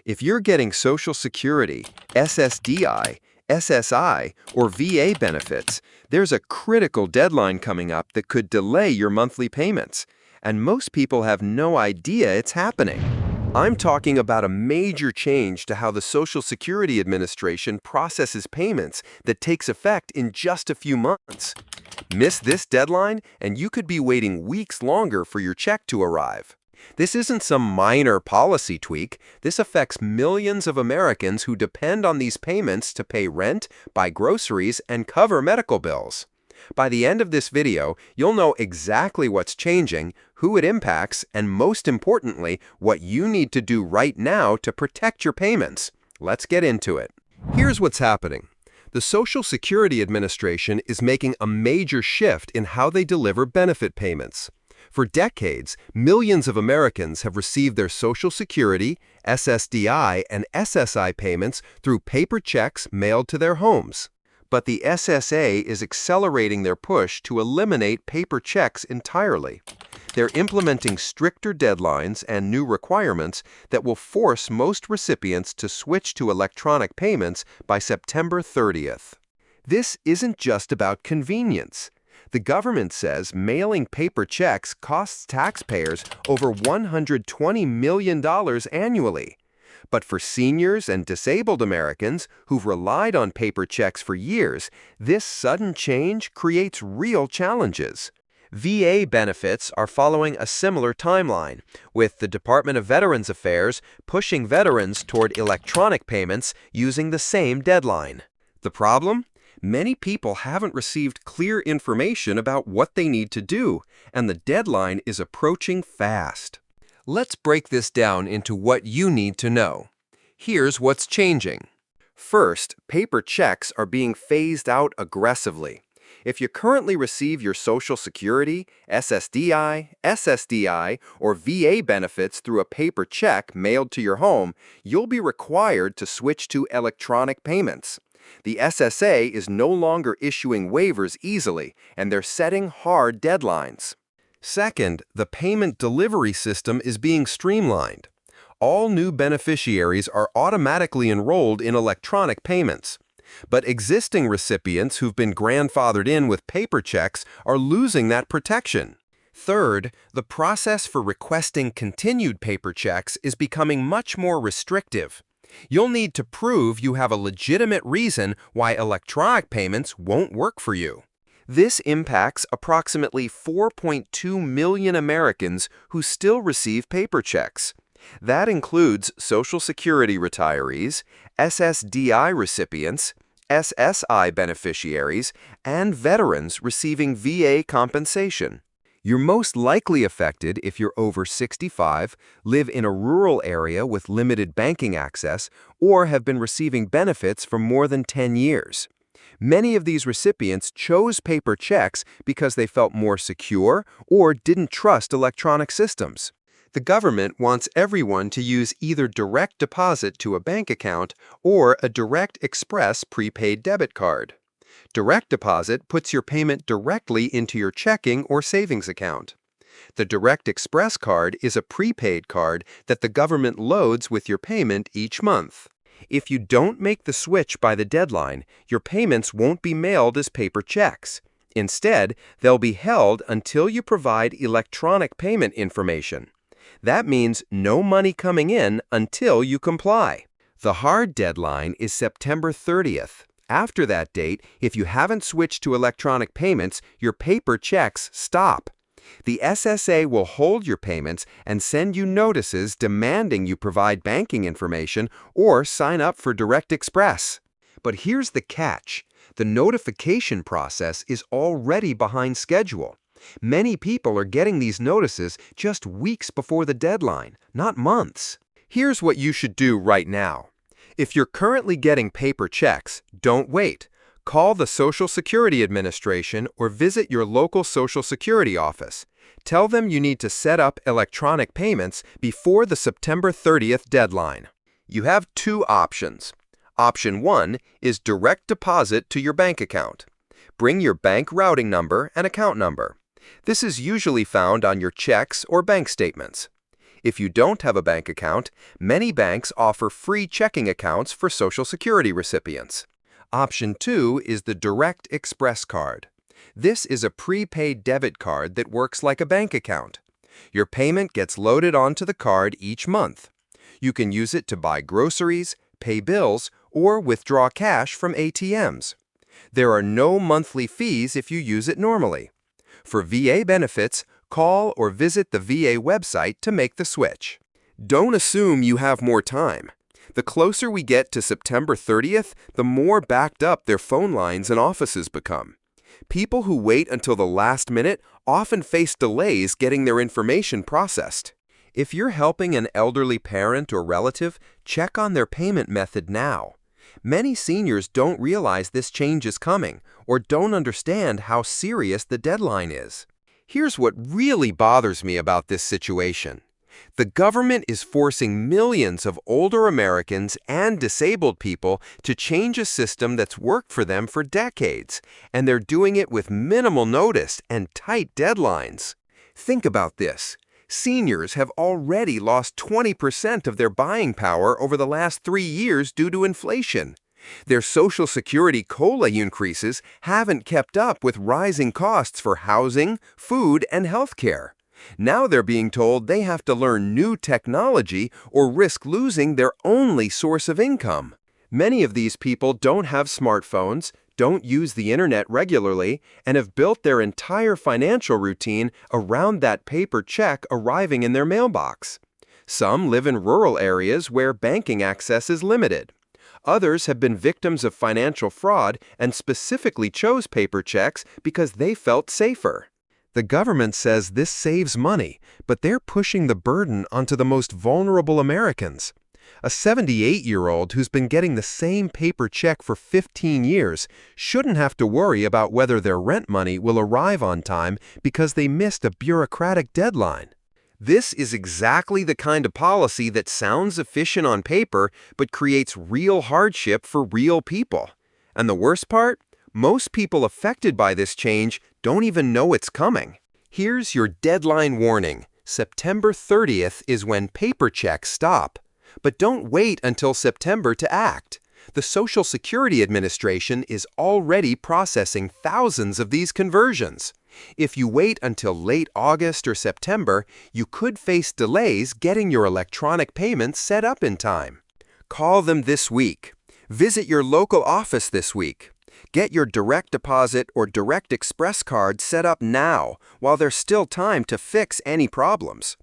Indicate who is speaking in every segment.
Speaker 1: If you're getting Social Security, SSDI, SSI, or VA benefits, there's a critical deadline coming up that could delay your monthly payments, and most people have no idea it's happening. I'm talking about a major change to how the Social Security Administration processes payments that takes effect in just a few months. Miss this deadline, and you could be waiting weeks longer for your check to arrive. This isn't some minor policy tweak. This affects millions of Americans who depend on these payments to pay rent, buy groceries, and cover medical bills. By the end of this video, you'll know exactly what's changing, who it impacts, and most importantly, what you need to do right now to protect your payments. Let's get into it. Here's what's happening. The Social Security Administration is making a major shift in how they deliver benefit payments. For decades, millions of Americans have received their Social Security, SSDI, and SSI payments through paper checks mailed to their homes. But the SSA is accelerating their push to eliminate paper checks entirely. They're implementing stricter deadlines and new requirements that will force most recipients to switch to electronic payments by September 30th. This isn't just about convenience. The government says mailing paper checks costs taxpayers over $120 million annually. But for seniors and disabled Americans who've relied on paper checks for years, this sudden change creates real challenges. VA benefits are following a similar timeline, with the Department of Veterans Affairs pushing veterans toward electronic payments using the same deadline. The problem? Many people haven't received clear information about what they need to do, and the deadline is approaching fast. Let's break this down into what you need to know. Here's what's changing. First, paper checks are being phased out aggressively. If you currently receive your Social Security, SSDI, SSDI, or VA benefits through a paper check mailed to your home, you'll be required to switch to electronic payments. The SSA is no longer issuing waivers easily, and they're setting hard deadlines. Second, the payment delivery system is being streamlined. All new beneficiaries are automatically enrolled in electronic payments. But existing recipients who've been grandfathered in with paper checks are losing that protection. Third, the process for requesting continued paper checks is becoming much more restrictive. You'll need to prove you have a legitimate reason why electronic payments won't work for you. This impacts approximately 4.2 million Americans who still receive paper checks. That includes Social Security retirees, SSDI recipients, SSI beneficiaries, and veterans receiving VA compensation. You're most likely affected if you're over 65, live in a rural area with limited banking access, or have been receiving benefits for more than 10 years. Many of these recipients chose paper checks because they felt more secure or didn't trust electronic systems. The government wants everyone to use either direct deposit to a bank account or a Direct Express prepaid debit card. Direct deposit puts your payment directly into your checking or savings account. The Direct Express card is a prepaid card that the government loads with your payment each month. If you don't make the switch by the deadline, your payments won't be mailed as paper checks. Instead, they'll be held until you provide electronic payment information. That means no money coming in until you comply. The hard deadline is September 30th. After that date, if you haven't switched to electronic payments, your paper checks stop. The SSA will hold your payments and send you notices demanding you provide banking information or sign up for Direct Express. But here's the catch. The notification process is already behind schedule. Many people are getting these notices just weeks before the deadline, not months. Here's what you should do right now. If you're currently getting paper checks, don't wait. Call the Social Security Administration or visit your local Social Security office. Tell them you need to set up electronic payments before the September 30th deadline. You have two options. Option 1 is direct deposit to your bank account. Bring your bank routing number and account number. This is usually found on your checks or bank statements. If you don't have a bank account, many banks offer free checking accounts for Social Security recipients. Option 2 is the Direct Express card. This is a prepaid debit card that works like a bank account. Your payment gets loaded onto the card each month. You can use it to buy groceries, pay bills, or withdraw cash from ATMs. There are no monthly fees if you use it normally. For VA benefits, call or visit the VA website to make the switch. Don't assume you have more time. The closer we get to September 30th, the more backed up their phone lines and offices become. People who wait until the last minute often face delays getting their information processed. If you're helping an elderly parent or relative, check on their payment method now. Many seniors don't realize this change is coming or don't understand how serious the deadline is. Here's what really bothers me about this situation. The government is forcing millions of older Americans and disabled people to change a system that's worked for them for decades, and they're doing it with minimal notice and tight deadlines. Think about this. Seniors have already lost 20% of their buying power over the last 3 years due to inflation. Their Social Security COLA increases haven't kept up with rising costs for housing, food, and health care. Now they're being told they have to learn new technology or risk losing their only source of income. Many of these people don't have smartphones, don't use the internet regularly, and have built their entire financial routine around that paper check arriving in their mailbox. Some live in rural areas where banking access is limited. Others have been victims of financial fraud and specifically chose paper checks because they felt safer. The government says this saves money, but they're pushing the burden onto the most vulnerable Americans. A 78-year-old who's been getting the same paper check for 15 years shouldn't have to worry about whether their rent money will arrive on time because they missed a bureaucratic deadline. This is exactly the kind of policy that sounds efficient on paper but creates real hardship for real people. And the worst part? Most people affected by this change don't even know it's coming. Here's your deadline warning. September 30th is when paper checks stop. But don't wait until September to act. The Social Security Administration is already processing thousands of these conversions. If you wait until late August or September, you could face delays getting your electronic payments set up in time. Call them this week. Visit your local office this week. Get your direct deposit or direct express card set up now while there's still time to fix any problems.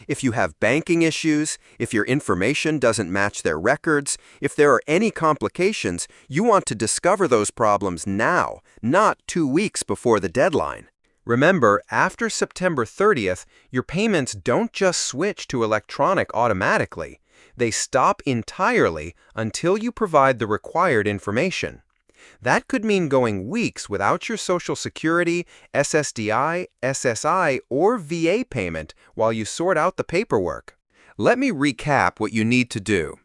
Speaker 1: If you have banking issues, if your information doesn't match their records, if there are any complications, you want to discover those problems now, not 2 weeks before the deadline. Remember, after September 30th, your payments don't just switch to electronic automatically. They stop entirely until you provide the required information. That could mean going weeks without your Social Security, SSDI, SSI, or VA payment while you sort out the paperwork. Let me recap what you need to do.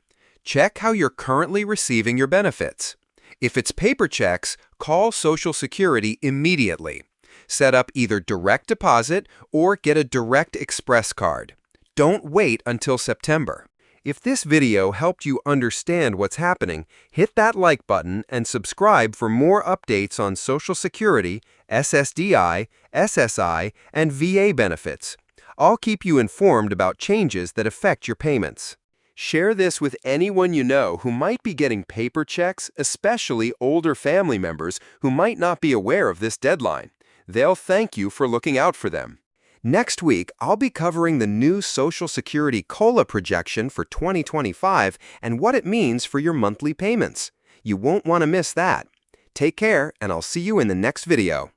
Speaker 1: Check how you're currently receiving your benefits. If it's paper checks, call Social Security immediately. Set up either direct deposit or get a direct express card. Don't wait until September. If this video helped you understand what's happening, hit that like button and subscribe for more updates on Social Security, SSDI, SSI, and VA benefits. I'll keep you informed about changes that affect your payments. Share this with anyone you know who might be getting paper checks, especially older family members who might not be aware of this deadline. They'll thank you for looking out for them. Next week, I'll be covering the new Social Security COLA projection for 2025 and what it means for your monthly payments. You won't want to miss that. Take care, and I'll see you in the next video.